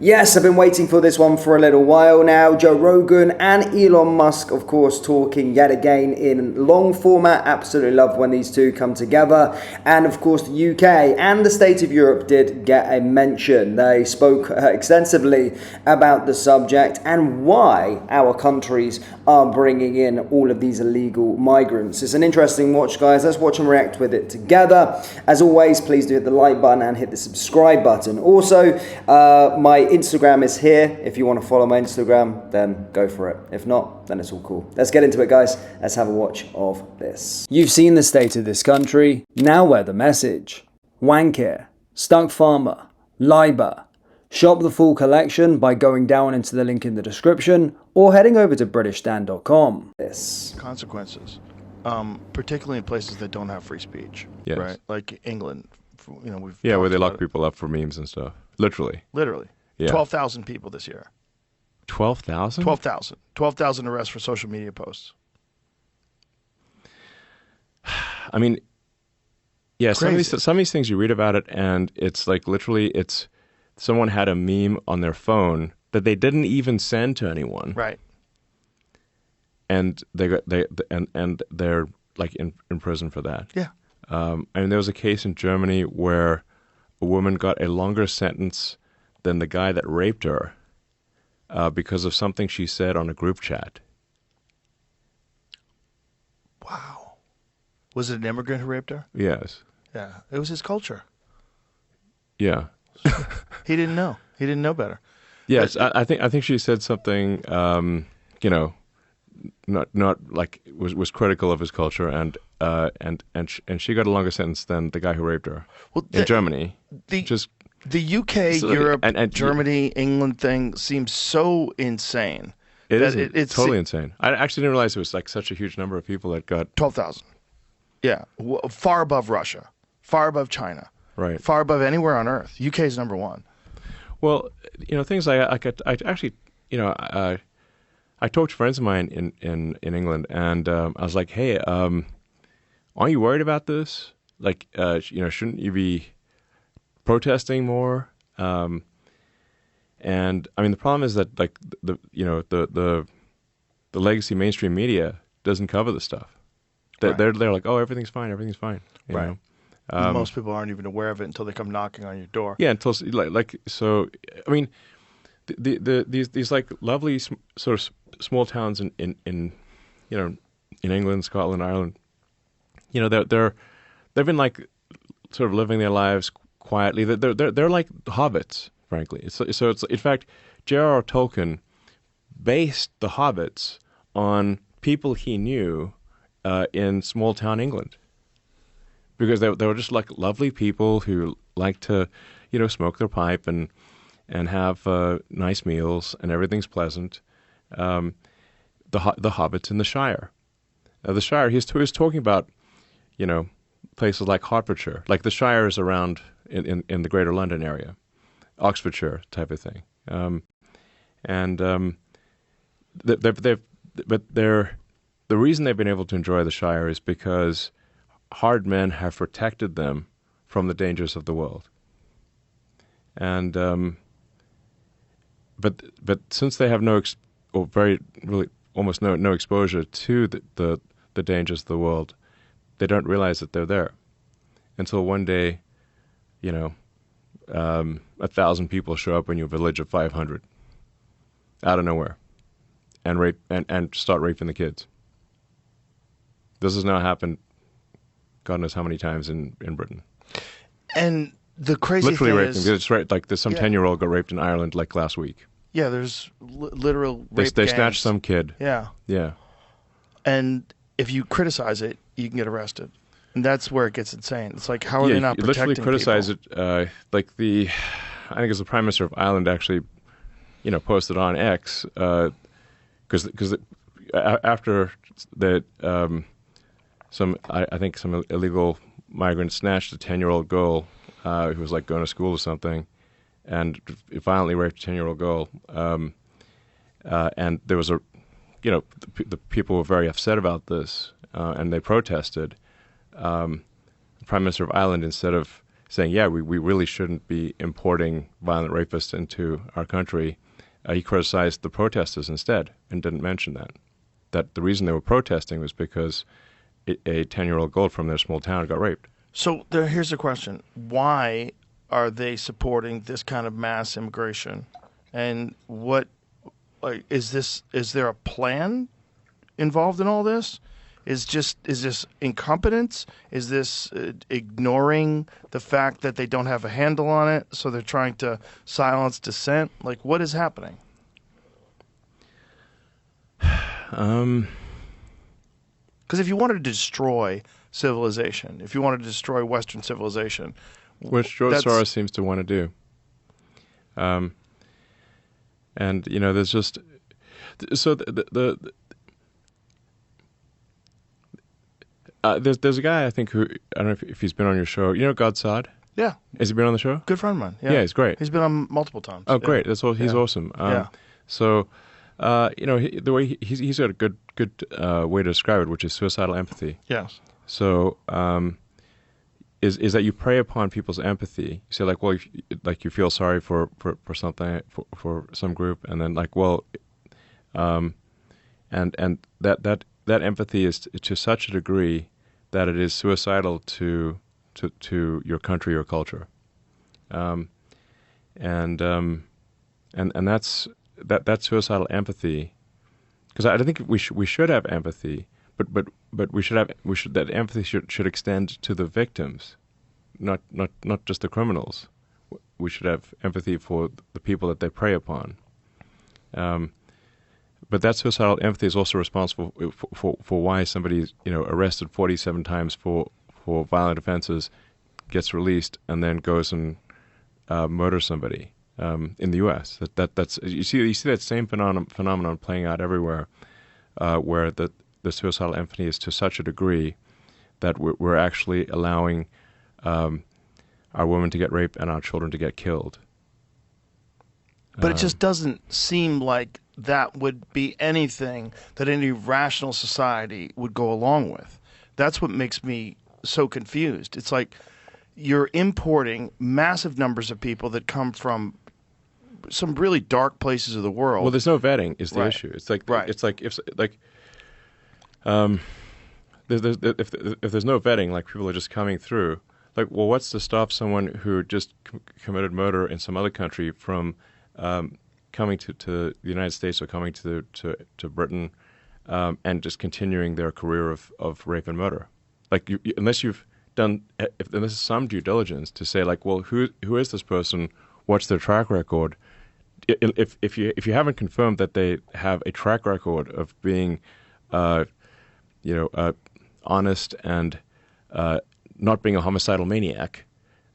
Yes, I've been waiting for this one for a little while now. Joe Rogan and Elon Musk, of course, talking yet again in long format. Absolutely love when these two come together. And of course, the UK and the state of Europe did get a mention. They spoke extensively about the subject and why our countries are bringing in all of these illegal migrants. It's an interesting watch, guys. Let's watch and react with it together. As always, please do hit the like button and hit the subscribe button. Also, my Instagram is here. If you want to follow my Instagram, then go for it. If not, then it's all cool. Let's get into it, guys. Let's have a watch of this. You've seen the state of this country. Now wear the message. Wankir, Stuck Farmer, Liber. Shop the full collection by going down into the link in the description or heading over to BritishStan.com. This consequences, particularly in places that don't have free speech. Yes. Right, like England. Where they lock people up for memes and stuff. Literally. Yeah. 12,000 people this year. 12,000? 12,000. 12,000 arrests for social media posts. I mean, yeah, some Crazy. of these things you read about it, and it's like literally, it's someone had a meme on their phone that they didn't even send to anyone, Right. and they're like in prison for that. Yeah. I mean, there was a case in Germany where a woman got a longer sentence than the guy that raped her because of something she said on a group chat. Wow. Was it an immigrant who raped her? Yes. Yeah. It was his culture. Yeah. He didn't know. He didn't know better. Yes, I think she said something, not like was critical of his culture, and she got a longer sentence than the guy who raped her in Germany. The UK, Europe, and Germany, England thing seems so insane. It's totally insane. I actually didn't realize it was like such a huge number of people that got 12,000. Yeah, far above Russia, far above China, right, far above anywhere on Earth. UK is number one. Well, things I actually, I talked to friends of mine in England, and I was like, hey, aren't you worried about this? Like, shouldn't you be protesting more? And I mean, the problem is that like the legacy mainstream media doesn't cover the stuff. They're like, oh, everything's fine. You know? Most people aren't even aware of it until they come knocking on your door. Yeah, until so. I mean, these like lovely sort of small towns in England, Scotland, Ireland. They've been like sort of living their lives quietly. They're like hobbits, frankly. So it's in fact, J.R.R. Tolkien based the hobbits on people he knew in small town England, because they were just like lovely people who like to smoke their pipe and have nice meals, and everything's pleasant. The hobbits in the Shire. The Shire, he was talking about, places like Hertfordshire, like the Shire is around in the Greater London area, Oxfordshire type of thing, the reason they've been able to enjoy the Shire is because hard men have protected them from the dangers of the world, and but since they have almost no exposure to the dangers of the world, they don't realize that they're there until one day, 1,000 people show up in your village of 500 out of nowhere and rape and start raping the kids. This has now happened God knows how many times in Britain. And the crazy literally thing raping. is, It's right, like there's some 10-year-old got raped in Ireland like last week. Yeah, there's literal rape They gangs. snatched some kid. Yeah. Yeah. And if you criticize it, you can get arrested. And that's where it gets insane. It's like, how are they not protecting literally criticize people? it. I think it's the Prime Minister of Ireland actually, posted on X, because after that, some illegal migrant snatched a 10-year-old girl who was like going to school or something, and violently raped a 10-year-old girl. And there was the people were very upset about this, and they protested. The Prime Minister of Ireland, instead of saying, yeah, we really shouldn't be importing violent rapists into our country, he criticized the protesters instead and didn't mention that the reason they were protesting was because a 10-year-old girl from their small town got raped. So here's the question. Why are they supporting this kind of mass immigration? And what is there a plan involved in all this? Is this incompetence? Is this ignoring the fact that they don't have a handle on it, so they're trying to silence dissent? Like, what is happening? Because if you wanted to destroy civilization, if you wanted to destroy Western civilization, which George Soros seems to want to do, and there's just so there's a guy I think who I don't know if he's been on your show. You know Godsod? Yeah. Has he been on the show? Good friend of mine. Yeah, he's great. He's been on multiple times. Oh, great! He's awesome. So, the way he's got a good way to describe it, which is suicidal empathy. Yes. So, is that you prey upon people's empathy? You say like, well, you feel sorry for something for some group, and then like, well, and that empathy is to such a degree that it is suicidal to your country or culture, and that's suicidal empathy, because I think we should have empathy, but that empathy should extend to the victims, not just the criminals. We should have empathy for the people that they prey upon. But that suicidal empathy is also responsible for why somebody is arrested 47 times for violent offenses, gets released, and then goes and murders somebody in the U.S. That's you see that same phenomenon playing out everywhere, where the suicidal empathy is to such a degree that we're actually allowing our women to get raped and our children to get killed. But it just doesn't seem like that would be anything that any rational society would go along with. That's what makes me so confused. It's like you're importing massive numbers of people that come from some really dark places of the world. Well, there's no vetting is the Right. issue. It's like Right. it's like if there's no vetting, like people are just coming through. Like, well, what's to stop someone who just committed murder in some other country from coming to the United States or coming to Britain and just continuing their career of rape and murder? Like, unless you've done, if this is some due diligence to say, like, well, who is this person? What's their track record? If you haven't confirmed that they have a track record of being, honest and not being a homicidal maniac,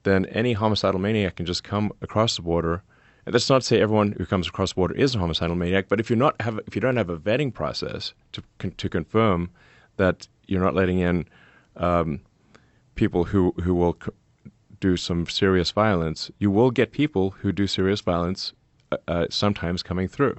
then any homicidal maniac can just come across the border. And that's not to say everyone who comes across the border is a homicidal maniac, but if you don't have a vetting process to confirm that you're not letting in people who will do some serious violence, you will get people who do serious violence sometimes coming through.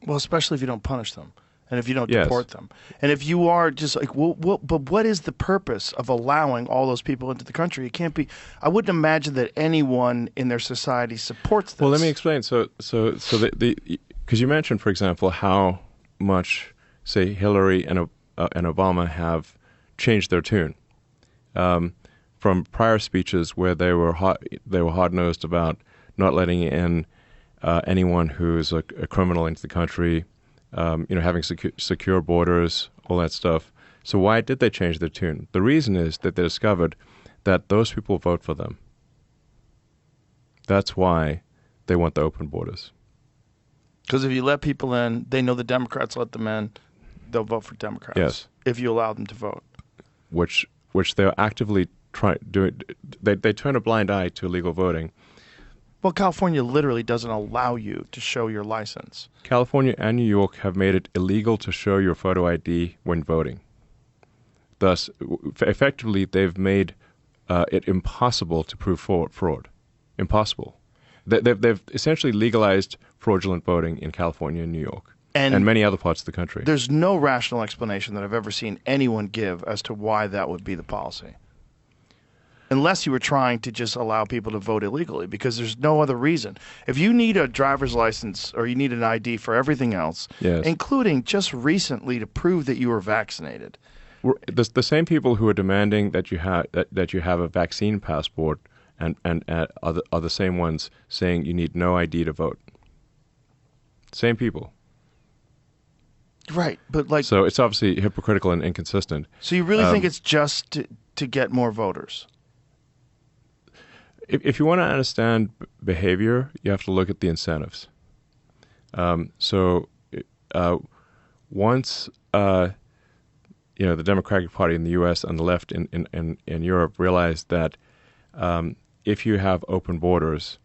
Well, especially if you don't punish them and if you don't Yes. deport them. And if you are just like, but what is the purpose of allowing all those people into the country? It can't be. I wouldn't imagine that anyone in their society supports this. Well, let me explain. So because you mentioned, for example, how much, say, Hillary and Obama have changed their tune from prior speeches where they were hard-nosed about not letting in anyone who's a criminal into the country, having secure borders, all that stuff. So why did they change their tune? The reason is that they discovered that those people vote for them. That's why they want the open borders. Because if you let people in, they know the Democrats let them in, they'll vote for Democrats. Yes. If you allow them to vote. Which they're actively doing. They turn a blind eye to illegal voting. Well, California literally doesn't allow you to show your license. California and New York have made it illegal to show your photo ID when voting. Thus, effectively, they've made it impossible to prove fraud. Impossible. They've essentially legalized fraudulent voting in California and New York and many other parts of the country. There's no rational explanation that I've ever seen anyone give as to why that would be the policy. unless you were trying to just allow people to vote illegally, because there's no other reason. If you need a driver's license or you need an ID for everything else, Yes. including just recently to prove that you were vaccinated. The same people who are demanding that you have a vaccine passport and are the same ones saying you need no ID to vote. Same people. Right, but like, So it's obviously hypocritical and inconsistent. so you really think it's just to get more voters? If you want to understand behavior, you have to look at the incentives. Once the Democratic Party in the U.S. and the left in Europe realized that if you have open borders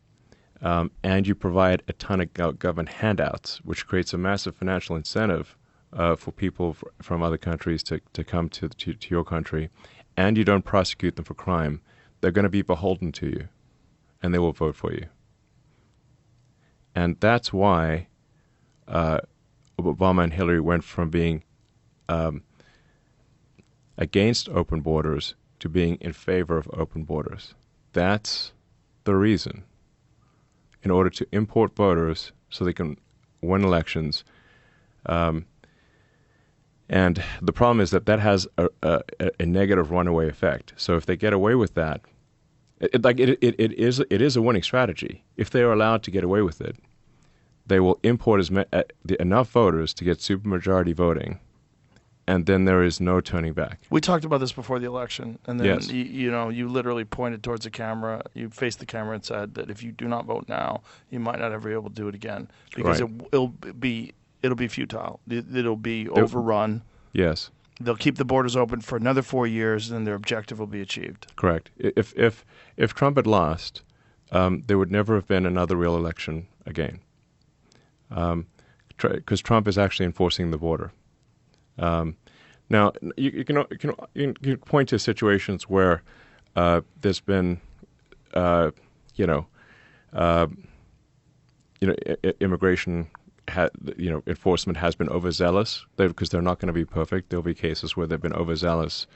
and you provide a ton of government handouts, which creates a massive financial incentive for people from other countries to come to your country, and you don't prosecute them for crime, they're going to be beholden to you, and they will vote for you. And that's why Obama and Hillary went from being against open borders to being in favor of open borders. That's the reason. In order to import voters so they can win elections. And the problem is that has a negative runaway effect. So if they get away with that, it is a winning strategy. If they are allowed to get away with it, they will import enough voters to get supermajority voting, and then there is no turning back. We talked about this before the election, and then Yes. you literally pointed towards the camera, you faced the camera and said that if you do not vote now, you might not ever be able to do it again, because Right. it'll be futile. It'll be overrun. Yes. They'll keep the borders open for another 4 years, and their objective will be achieved. Correct. If Trump had lost, there would never have been another real election again, because Trump is actually enforcing the border. Now you can point to situations where there's been immigration enforcement has been overzealous, because they're not going to be perfect. There'll be cases where they've been overzealous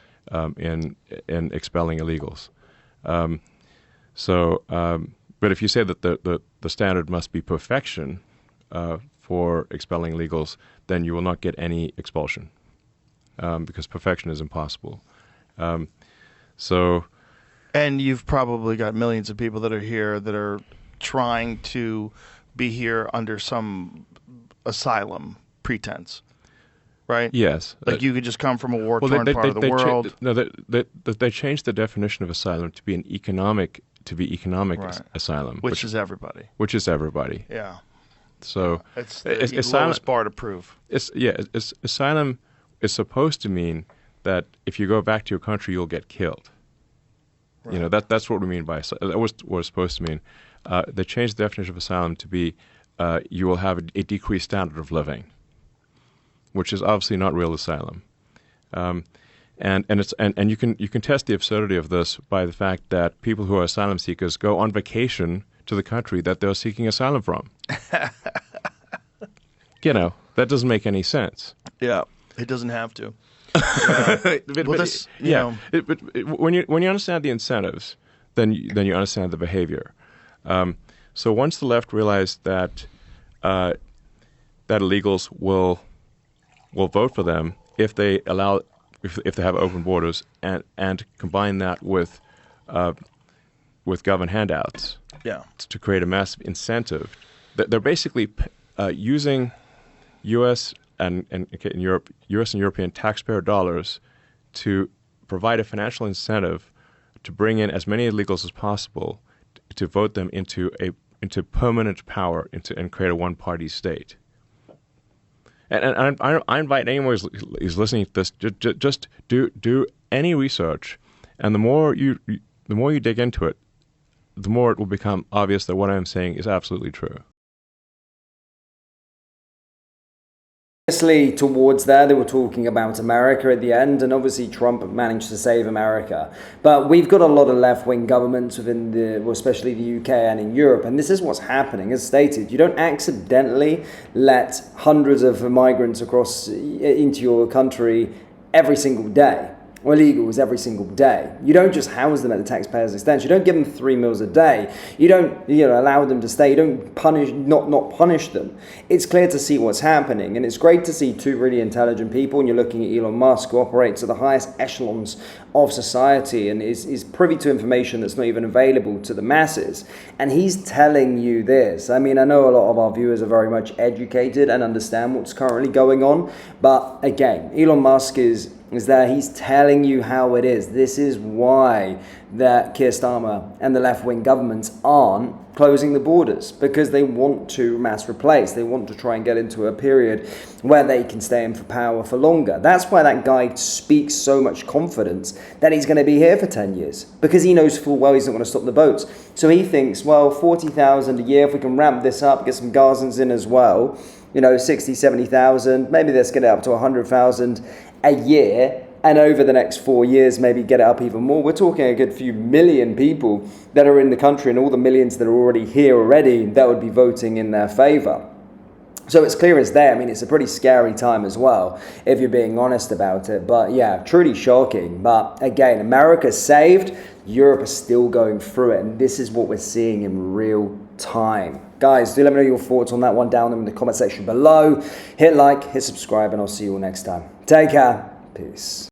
in expelling illegals. But if you say that the standard must be perfection for expelling illegals, then you will not get any expulsion, because perfection is impossible. And you've probably got millions of people that are here that are trying to be here under some asylum pretense, right? Yes. Like you could just come from a war-torn part of the world. They changed the definition of asylum to be economic Right. asylum, Which is everybody. Which is everybody. Yeah. So It's the lowest bar to prove. Asylum is supposed to mean that if you go back to your country, you'll get killed. Right. That's what we mean by asylum. That was what it's supposed to mean. They changed the definition of asylum to be you will have a decreased standard of living, which is obviously not real asylum. And you can test the absurdity of this by the fact that people who are asylum seekers go on vacation to the country that they're seeking asylum from. That doesn't make any sense. Yeah, it doesn't have to. When you understand the incentives, then you understand the behavior. So once the left realized that illegals will vote for them if they have open borders, and combine that with government handouts, to create a massive incentive, they're basically using U.S. and European taxpayer dollars to provide a financial incentive to bring in as many illegals as possible to vote them into permanent power and create a one-party state. And I invite anyone who's listening to this, just do any research, and the more you dig into it, the more it will become obvious that what I'm saying is absolutely true. Obviously, towards there, they were talking about America at the end, and obviously Trump managed to save America. But we've got a lot of left-wing governments especially the UK and in Europe, and this is what's happening. As stated, you don't accidentally let hundreds of migrants across into your country every single day. or illegals every single day. You don't just house them at the taxpayer's expense. You don't give them 3 meals a day. You don't allow them to stay. You don't not punish them. It's clear to see what's happening, and it's great to see two really intelligent people. And you're looking at Elon Musk, who operates at the highest echelons of society and is privy to information that's not even available to the masses. And he's telling you this. I mean, I know a lot of our viewers are very much educated and understand what's currently going on, but again, Elon Musk is there. He's telling you how it is. This is why that Keir Starmer and the left-wing governments aren't closing the borders, because they want to mass replace. They want to try and get into a period where they can stay in for power for longer. That's why that guy speaks so much confidence that he's going to be here for 10 years, because he knows full well he's not going to stop the boats. So he thinks, well, 40,000 a year, if we can ramp this up, get some Gazans in as well, 60, 70,000, maybe let's get it up to 100,000 a year, and over the next 4 years maybe get it up even more. We're talking a good few million people that are in the country, and all the millions that are already here already that would be voting in their favor. So it's clear as day. I mean, it's a pretty scary time as well, if you're being honest about it. But yeah, truly shocking. But again, America's saved, Europe is still going through it, and this is what we're seeing in real time. Guys, do let me know your thoughts on that one down in the comment section below. Hit like, hit subscribe, and I'll see you all next time. Take care. Peace.